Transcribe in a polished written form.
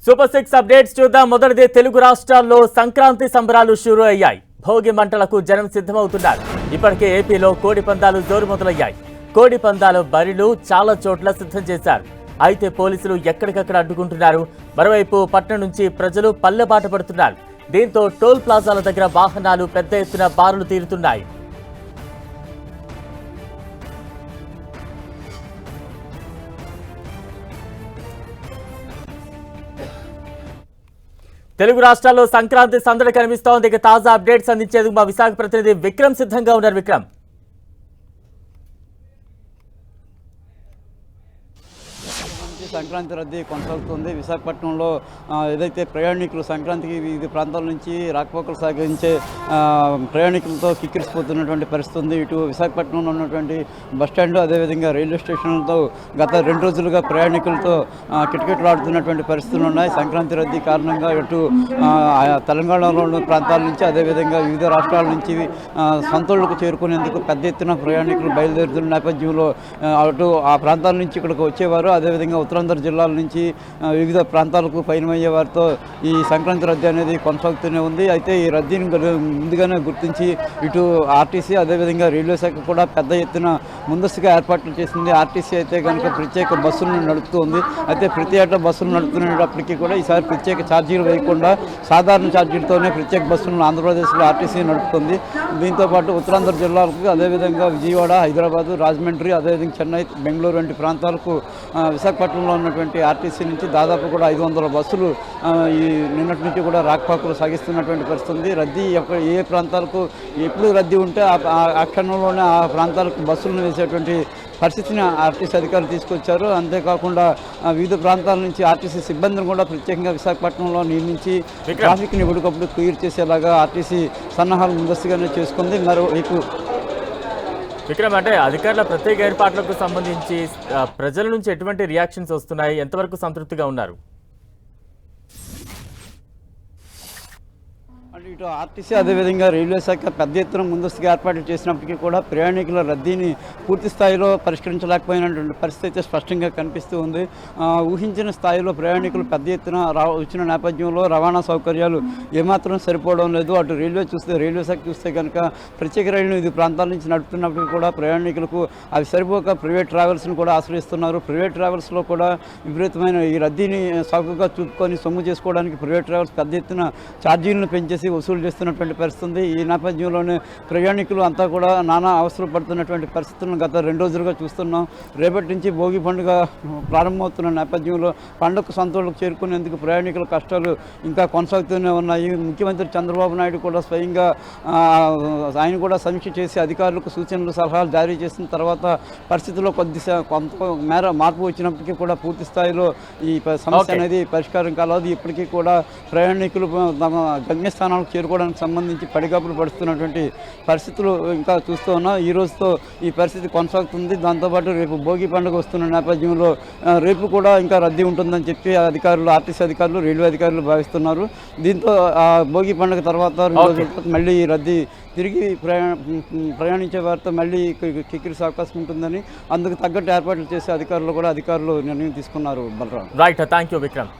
Super 6 updates చూద్దాం. మొదటిది తెలుగు రాష్ట్రాల్లో సంక్రాంతి సంబరాలు షురూ అయ్యాయి. భోగి మంటలకు జనం సిద్ధమవుతున్నారు. ఇప్పటికే ఏపీలో కోడి పందాలు జోరు మొదలయ్యాయి. కోడి పందాల బరిలు చాలా చోట్ల సిద్ధం చేశారు. అయితే పోలీసులు ఎక్కడికక్కడ అడ్డుకుంటున్నారు. మరోవైపు పట్నం నుంచి ప్రజలు పల్లెబాట పడుతున్నారు. దీంతో టోల్ ప్లాజాల దగ్గర వాహనాలు పెద్ద ఎత్తున బారులు తీరుతున్నాయి. తెలుగు రాష్ట్రాల్లో సంక్రాంతి సందడి కనిపిస్తోంది. ఇక తాజా అప్డేట్స్ అందించేందుకు మా విశాఖ ప్రతినిధి విక్రమ్ సిద్ధంగా ఉన్నారు. విక్రమ్, సంక్రాంతి రద్దీ కొనసాగుతుంది. విశాఖపట్నంలో ఏదైతే ప్రయాణికులు సంక్రాంతికి వివిధ ప్రాంతాల నుంచి రాకపోకలు సాగించే ప్రయాణికులతో కిక్కిరిసిపోతున్నటువంటి పరిస్థితి ఉంది. ఇటు విశాఖపట్నంలో ఉన్నటువంటి బస్టాండ్ అదేవిధంగా రైల్వే స్టేషన్లతో గత 2 రోజులుగా ప్రయాణికులతో కిటకిటలాడుతున్నటువంటి పరిస్థితులు ఉన్నాయి. సంక్రాంతి రద్దీ కారణంగా ఇటు తెలంగాణలో ఉన్న ప్రాంతాల నుంచి అదేవిధంగా వివిధ రాష్ట్రాల నుంచి సొంతూళ్లకు చేరుకునేందుకు పెద్ద ఎత్తున ప్రయాణికులు బయలుదేరుతున్న నేపథ్యంలో అటు ఆ ప్రాంతాల నుంచి ఇక్కడికి వచ్చేవారు. అదేవిధంగా ఉత్తరాంధ్ర జిల్లాల నుంచి వివిధ ప్రాంతాలకు పయనమయ్యే వారితో ఈ సంక్రాంతి రద్దీ అనేది కొనసాగుతూనే ఉంది. అయితే ఈ రద్దీని ముందుగానే గుర్తించి ఇటు ఆర్టీసీ అదేవిధంగా రైల్వే శాఖ కూడా పెద్ద ఎత్తున ముందస్తుగా ఏర్పాట్లు చేసింది. ఆర్టీసీ అయితే కనుక ప్రత్యేక బస్సులను నడుపుతూ ఉంది. అయితే ప్రతి ఏటా బస్సులు నడుపుతున్నప్పటికీ కూడా ఈసారి ప్రత్యేక ఛార్జీలు వేయకుండా సాధారణ ఛార్జీలతోనే ప్రత్యేక బస్సులను ఆంధ్రప్రదేశ్లో ఆర్టీసీ నడుపుతుంది. దీంతోపాటు ఉత్తరాంధ్ర జిల్లాలకు అదేవిధంగా విజయవాడ, హైదరాబాదు, రాజమండ్రి, అదేవిధంగా చెన్నై, బెంగళూరు వంటి ప్రాంతాలకు విశాఖపట్నంలో ఉన్నటువంటి ఆర్టీసీ నుంచి దాదాపు కూడా 500 బస్సులు ఈ నిన్నటి నుంచి కూడా రాకపోకలు సాగిస్తున్నటువంటి పరిస్థితి ఉంది. రద్దీ ఏ ప్రాంతాలకు ఎప్పుడు రద్దీ ఉంటే ఆ క్షణంలోనే ఆ ప్రాంతాలకు బస్సులను వేసేటువంటి పరిస్థితిని ఆర్టీసీ అధికారులు తీసుకొచ్చారు. అంతేకాకుండా వివిధ ప్రాంతాల నుంచి ఆర్టీసీ సిబ్బందిని కూడా ప్రత్యేకంగా విశాఖపట్నంలో నియమించి ట్రాఫిక్ని ఎప్పటికప్పుడు క్లియర్ చేసేలాగా ఆర్టీసీ సన్నాహాలు ముందస్తుగానే చేసుకుంది. మరోవైపు విక్రమ్, అంటే అధికారుల ప్రత్యేక ఏర్పాట్లకు సంబంధించి ప్రజల నుంచి ఎటువంటి రియాక్షన్స్ వస్తున్నాయి? ఎంతవరకు సంతృప్తిగా ఉన్నారు? ఇటు ఆర్టీసీ అదేవిధంగా రైల్వే శాఖ పెద్ద ఎత్తున ముందస్తుగా ఏర్పాట్లు చేసినప్పటికీ కూడా ప్రయాణికుల రద్దీని పూర్తి స్థాయిలో పరిష్కరించలేకపోయినటువంటి పరిస్థితి అయితే స్పష్టంగా కనిపిస్తూ ఉంది. ఊహించిన స్థాయిలో ప్రయాణికులు పెద్ద ఎత్తున వచ్చిన నేపథ్యంలో రవాణా సౌకర్యాలు ఏమాత్రం సరిపోవడం లేదు. అటు రైల్వే శాఖ చూస్తే కనుక ప్రత్యేక రైళ్లు వివిధ ప్రాంతాల నుంచి నడుపుతున్నప్పటికీ కూడా ప్రయాణికులకు అవి సరిపోక ప్రైవేట్ ట్రావెల్స్ని కూడా ఆశ్రయిస్తున్నారు. ప్రైవేట్ ట్రావెల్స్లో కూడా విపరీతమైన ఈ రద్దీని సాకుగా చూపుకొని సొమ్ము చేసుకోవడానికి ప్రైవేట్ ట్రావెల్స్ పెద్ద ఎత్తున ఛార్జీలను పెంచేసి వసూలు చేస్తున్నటువంటి పరిస్థితి. ఈ నేపథ్యంలోనే ప్రయాణికులు అంతా కూడా నానా అవసరం పడుతున్నటువంటి పరిస్థితులను గత 2 రోజులుగా చూస్తున్నాం. రేపటి నుంచి భోగి పండుగ ప్రారంభమవుతున్న నేపథ్యంలో పండుగ సొంతూళ్లకు చేరుకునేందుకు ప్రయాణికుల కష్టాలు ఇంకా కొనసాగుతూనే ఉన్నాయి. ముఖ్యమంత్రి చంద్రబాబు నాయుడు కూడా స్వయంగా ఆయన కూడా సమీక్ష చేసి అధికారులకు సూచనలు సలహాలు జారీ చేసిన తర్వాత పరిస్థితుల్లో కొంత మేర మార్పు వచ్చినప్పటికీ కూడా పూర్తి స్థాయిలో ఈ సమస్య అనేది పరిష్కారం కాలేదు. ఇప్పటికీ కూడా ప్రయాణికులు తమ గమ్యస్థానాలకు చేరుకోవడానికి సంబంధించి పడిగాపులు పడుతున్నటువంటి పరిస్థితులు ఇంకా చూస్తూ ఉన్నాం. ఈ రోజుతో ఈ పరిస్థితి కొనసాగుతుంది. దాంతోపాటు రేపు భోగి పండుగ వస్తున్న నేపథ్యంలో రేపు కూడా ఇంకా రద్దీ ఉంటుందని చెప్పి అధికారులు, ఆర్టీసీ అధికారులు, రైల్వే అధికారులు భావిస్తున్నారు. దీంతో భోగి పండుగ తర్వాత 2 రోజుల మళ్ళీ ఈ రద్దీ తిరిగి ప్రయాణించే వారితో మళ్ళీ కిక్కిరిసే అవకాశం ఉంటుందని అందుకు తగ్గట్టు ఏర్పాట్లు చేసే అధికారులు నిర్ణయం తీసుకున్నారు. Balram. Right, thank you Vikram.